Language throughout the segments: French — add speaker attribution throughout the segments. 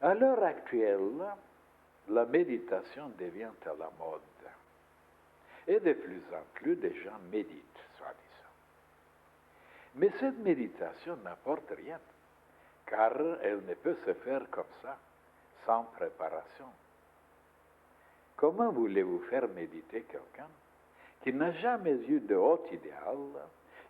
Speaker 1: À l'heure actuelle, la méditation devient à la mode. Et de plus en plus, des gens méditent, soi-disant. Mais cette méditation n'apporte rien, car elle ne peut se faire comme ça, sans préparation. Comment voulez-vous faire méditer quelqu'un qui n'a jamais eu de haut idéal,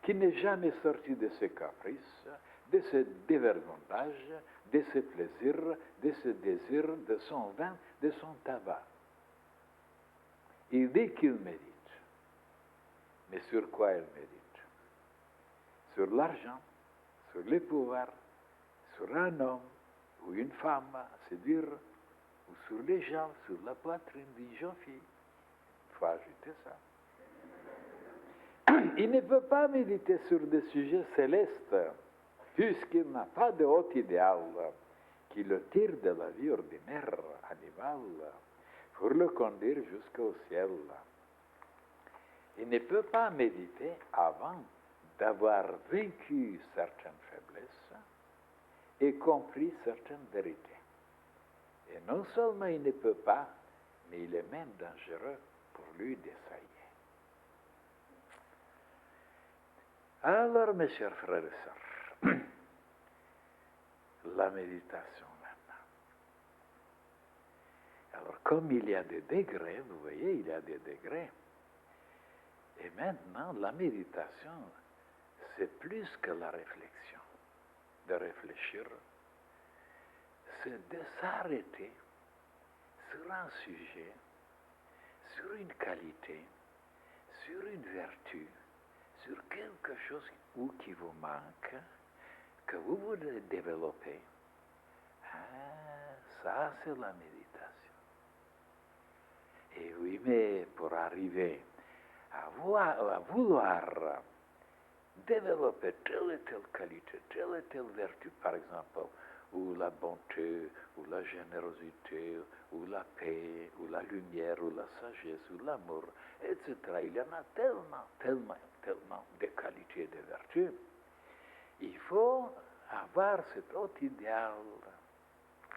Speaker 1: qui n'est jamais sorti de ses caprices, de ses dévergondages, de ses plaisirs, de ses désirs, de son vin, de son tabac? Il dit qu'il médite. Mais sur quoi il médite? Sur l'argent, sur le pouvoir, sur un homme ou une femme à séduire, ou sur les gens, sur la poitrine d'une jeune fille. Il faut ajouter ça. Il ne peut pas méditer sur des sujets célestes, puisqu'il n'a pas de haut idéal qui le tire de la vie ordinaire, animale, pour le conduire jusqu'au ciel. Il ne peut pas méditer avant d'avoir vaincu certaines faiblesses et compris certaines vérités. Et non seulement il ne peut pas, mais il est même dangereux pour lui d'essayer. Alors, mes chers frères et sœurs, la méditation maintenant. Alors, comme il y a des degrés, vous voyez, il y a des degrés. Et maintenant, la méditation, c'est plus que la réflexion. De réfléchir, c'est de s'arrêter sur un sujet, sur une qualité, sur une vertu, sur quelque chose qui vous manque, que vous voulez développer. Ça, c'est la méditation. Et oui, mais pour arriver à vouloir développer telle et telle qualité, telle et telle vertu, par exemple, ou la bonté, ou la générosité, ou la paix, ou la lumière, ou la sagesse, ou l'amour, etc. Il y en a tellement de qualités et de vertus. Il faut avoir cet autre idéal.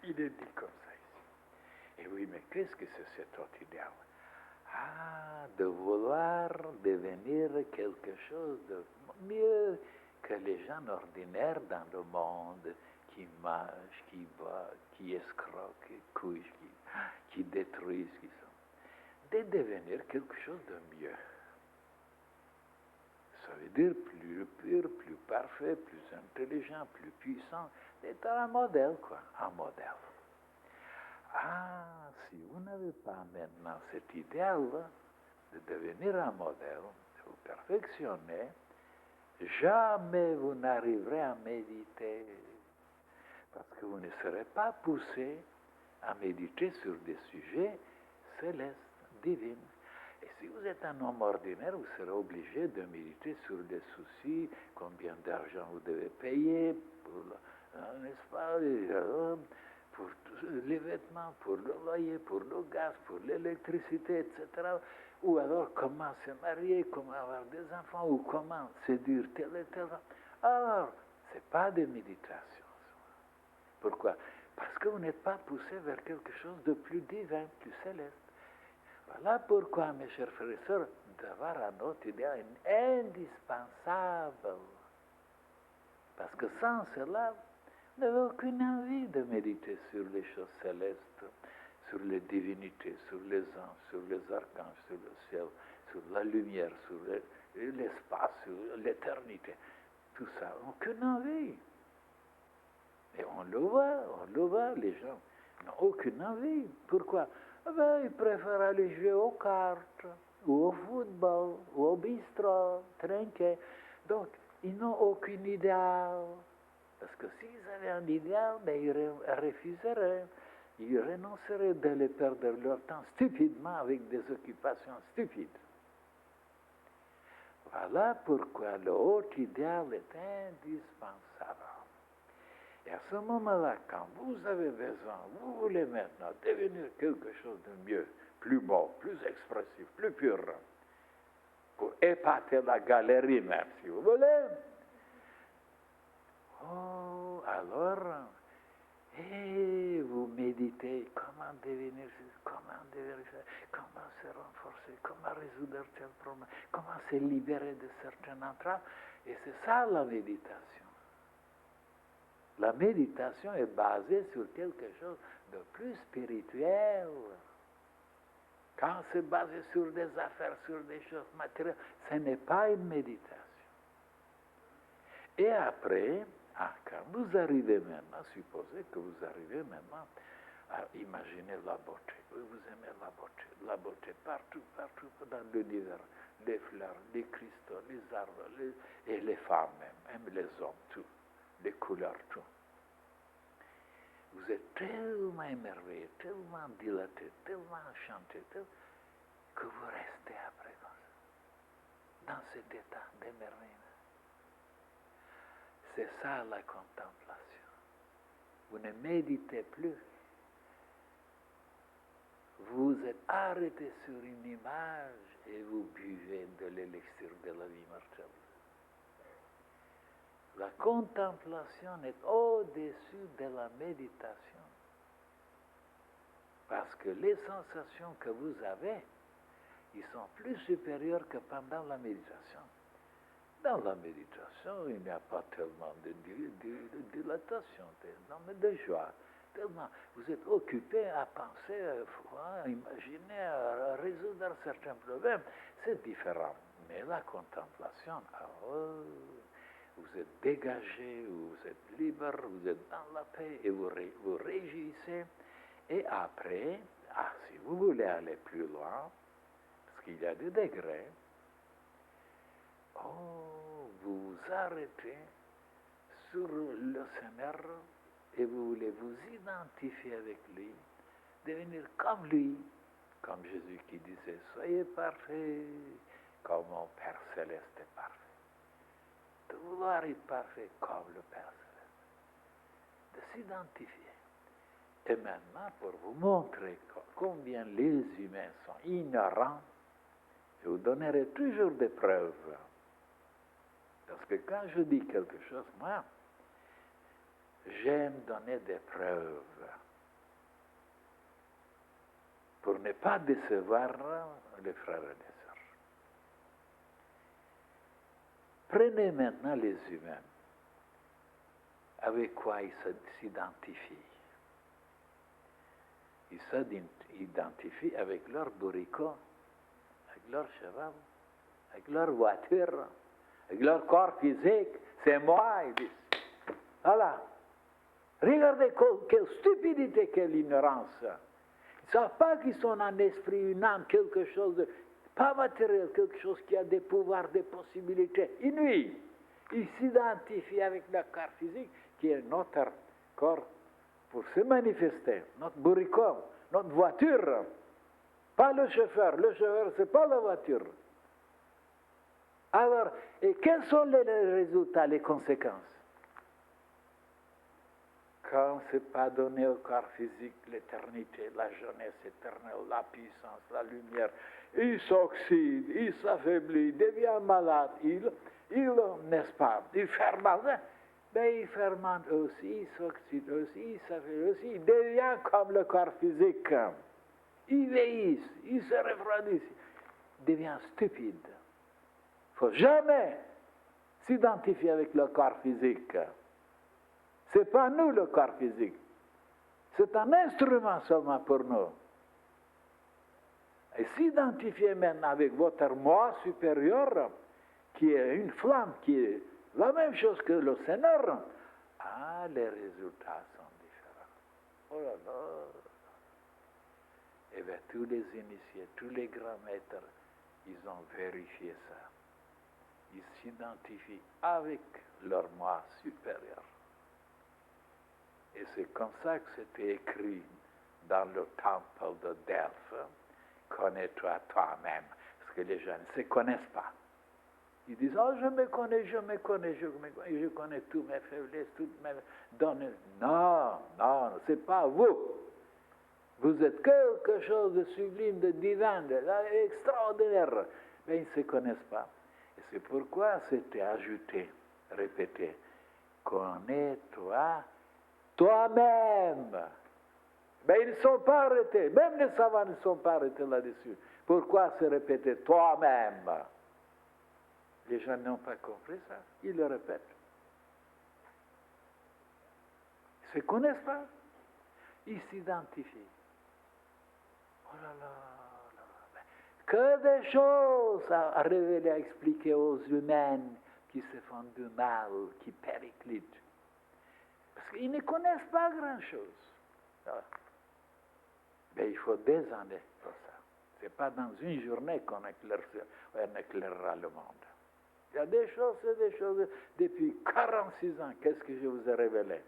Speaker 1: Il est dit comme ça ici. Et oui, mais qu'est-ce que c'est cet autre idéal? De vouloir devenir quelque chose de mieux que les gens ordinaires dans le monde, qui mangent, qui boivent, qui escroquent, qui détruisent, qui sont. De devenir quelque chose de mieux. Ça veut dire plus pur, plus parfait, plus intelligent, plus puissant. C'est un modèle, quoi, un modèle. Si vous n'avez pas maintenant cet idéal de devenir un modèle, de vous perfectionner, jamais vous n'arriverez à méditer. Parce que vous ne serez pas poussé à méditer sur des sujets célestes, divins. Et si vous êtes un homme ordinaire, vous serez obligé de méditer sur des soucis, combien d'argent vous devez payer, n'est-ce pas, pour les vêtements, pour le loyer, pour le gaz, pour l'électricité, etc. Ou alors comment se marier, comment avoir des enfants, ou comment séduire tel et tel. Alors, ce n'est pas de méditation. Pourquoi? Parce que vous n'êtes pas poussé vers quelque chose de plus divin, plus céleste. Voilà pourquoi, mes chers frères et sœurs, d'avoir un autre idéal est indispensable. Parce que sans cela, vous n'avez aucune envie de méditer sur les choses célestes, sur les divinités, sur les anges, sur les archanges, sur le ciel, sur la lumière, sur l'espace, sur l'éternité. Tout ça, aucune envie. Et on le voit, les gens n'ont aucune envie. Pourquoi? Ils préfèrent aller jouer aux cartes, ou au football, ou au bistrot, trinquer. Donc, ils n'ont aucun idéal. Parce que s'ils avaient un idéal, ils refuseraient. Ils renonceraient de perdre leur temps stupidement avec des occupations stupides. Voilà pourquoi le haut idéal est indispensable. Et à ce moment-là, quand vous avez besoin, vous voulez maintenant devenir quelque chose de mieux, plus beau, plus expressif, plus pur, pour épater la galerie même, si vous voulez. Alors, vous méditer, comment devenir comment se renforcer, comment résoudre tel problème, comment se libérer de certaines entraves. Et c'est ça la méditation. La méditation est basée sur quelque chose de plus spirituel. Quand c'est basé sur des affaires, sur des choses matérielles, ce n'est pas une méditation. Et après, quand vous arrivez maintenant, supposez que vous arrivez maintenant à imaginer la beauté. Vous aimez la beauté partout, partout dans l'univers. Les fleurs, les cristaux, les arbres, et les femmes même les hommes, tout. Les couleurs, tout. Vous êtes tellement émerveillé, tellement dilaté, tellement enchanté, que vous restez après dans cet état d'émerveillement. C'est ça la contemplation. Vous ne méditez plus. Vous êtes arrêté sur une image et vous buvez de l'élixir de la vie mortelle. La contemplation est au-dessus de la méditation. Parce que les sensations que vous avez, ils sont plus supérieures que pendant la méditation. Dans la méditation, il n'y a pas tellement de dilatation, mais de joie. Tellement, vous êtes occupé à penser, à imaginer, à résoudre certains problèmes. C'est différent. Mais la contemplation, vous êtes dégagé, vous êtes libre, vous êtes dans la paix et vous réjouissez. Et après, si vous voulez aller plus loin, parce qu'il y a des degrés, vous vous arrêtez sur le Seigneur et vous voulez vous identifier avec lui, devenir comme lui, comme Jésus qui disait, soyez parfaits, comme mon Père Céleste est parfait. De vouloir être parfait comme le Père Céleste, de s'identifier. Et maintenant, pour vous montrer combien les humains sont ignorants, je vous donnerai toujours des preuves. Parce que quand je dis quelque chose, moi, j'aime donner des preuves pour ne pas décevoir les frères et les sœurs. Prenez maintenant les humains. Avec quoi ils s'identifient? Ils s'identifient avec leur bourricot, avec leur cheval, avec leur voiture, avec leur corps physique. C'est moi, ils disent. Voilà. Regardez quelle stupidité, quelle ignorance. Ils ne savent pas qu'ils sont un esprit, une âme, quelque chose de pas matériel, quelque chose qui a des pouvoirs, des possibilités inouïes. Ils s'identifient avec le corps physique, qui est notre corps pour se manifester, notre bourricot, notre voiture. Pas le chauffeur. Le chauffeur, ce n'est pas la voiture. Alors, et quels sont les résultats, les conséquences? Quand ce n'est pas donné au corps physique l'éternité, la jeunesse éternelle, la puissance, la lumière, il s'oxyde, il s'affaiblit, il devient malade, il n'est-ce pas, il fermente. Mais il fermente aussi, il s'oxyde aussi, il s'affaiblit aussi, il devient comme le corps physique. Il vieillit, il se refroidit, il devient stupide. Il ne faut jamais s'identifier avec le corps physique. Ce n'est pas nous le corps physique. C'est un instrument seulement pour nous. Et s'identifier maintenant avec votre moi supérieur, qui est une flamme, qui est la même chose que le Seigneur, les résultats sont différents. Oh là là. Et bien tous les initiés, tous les grands maîtres, ils ont vérifié ça. Ils s'identifient avec leur moi supérieur. Et c'est comme ça que c'était écrit dans le temple de Delphes, connais-toi toi-même. Parce que les gens ne se connaissent pas. Ils disent, je me connais, je connais toutes mes faiblesses, toutes mes données. Non, c'est pas vous. Vous êtes quelque chose de sublime, de divin, d'extraordinaire. Mais ils ne se connaissent pas. Et c'est pourquoi c'était ajouté, répété, connais-toi toi-même. Mais ils ne sont pas arrêtés. Même les savants ne sont pas arrêtés là-dessus. Pourquoi se répéter toi-même? Les gens n'ont pas compris ça. Ils le répètent. Ils ne se connaissent pas. Ils s'identifient. Oh là là, que des choses à révéler, à expliquer aux humains qui se font du mal, qui périclitent. Parce qu'ils ne connaissent pas grand-chose. Mais il faut des années pour ça. Ce n'est pas dans une journée qu'on éclairera le monde. Il y a des choses, depuis 46 ans, qu'est-ce que je vous ai révélé?